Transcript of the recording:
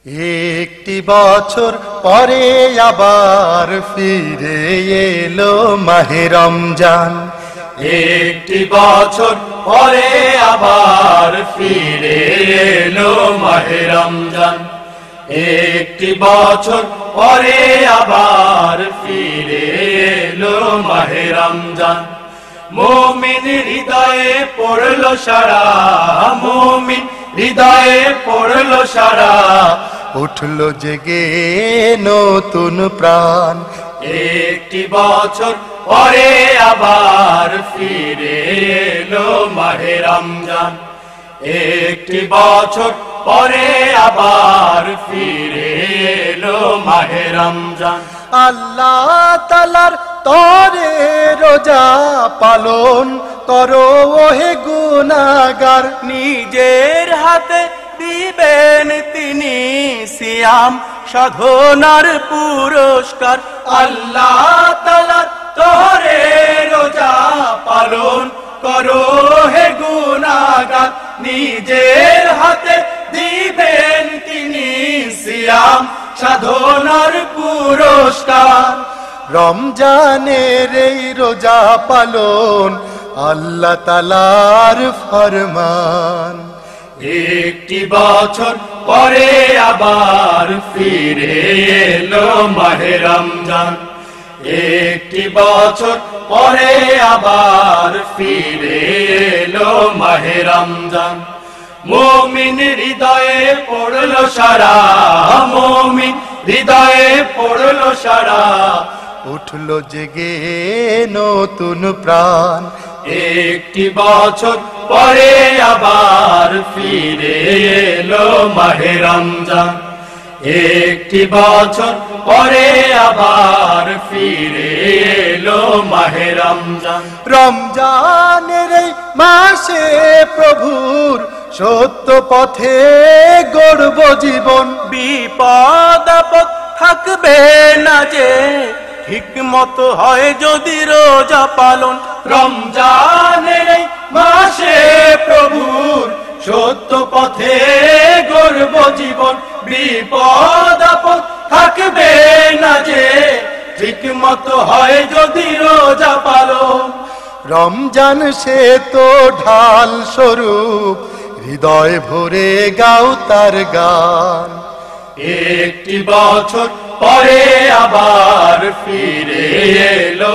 একটি বছর পরে আবার ফিরে এলো মাহে রমজান। একটি বছর পরে আবার ফিরে এলো মাহে রমজান। একটি বছর পরে আবার ফিরে এলো মাহে রমজান। মুমিন হৃদয়ে পড়লো সারা, মুমিন হৃদয়ে পড়লো সারা, উঠলো জেগে নতুন প্রাণ। একটি বছর পরে আবার ফিরে এলো মাহে রমজান। একটি বছর পরে আবার ফিরে এলো মাহে রমজান। আল্লাহ তাআলার তরে রোজা পালন করো ওহে গুনাহগার। নিজের হাতে দিবেন তিনি সিয়াম সাধনার পুরস্কার। আল্লাহ তাআলা তরে রোজা পালন করো হে গুনাহগার। নিজের হাতে দিবেন তিনি সিয়াম সাধনার পুরস্কার। রমজানের এই রোজা পালন আল্লাহ তাআলার ফরমান। একটি বছর পরে আবার ফিরে এলো মাহে রমজান। একটি বছর পরে আবার ফিরে এলো মাহে রমজান। মুমিন হৃদয়ে পড়লো সারা, মুমিন হৃদয়ে পড়লো সারা, উঠলো জেগে নতুন প্রাণ। একটি বছর পরে আবার ফিরে এলো মাহে রমজান। একটি বছর পরে আবার ফিরে এলো মাহে রমজান। রমজানের এই মাসে প্রভুর সত্য পথে গড়ব জীবন। বিপদ আপদ থাকবে না যে, ঠিক মতো হয় যদি রোজা পালন। রমজানের এই মাসে প্রভুর সত্য পথে গড়ব জীবন। বিপদ আপদ থাকবে না যে, ঠিক মতো হয় যদি রোজা পালন। রমজান সে তো ঢাল স্বরূপ, হৃদয় ভরে গাও তার গান। একটি বছর পরে আবার ফিরে এলো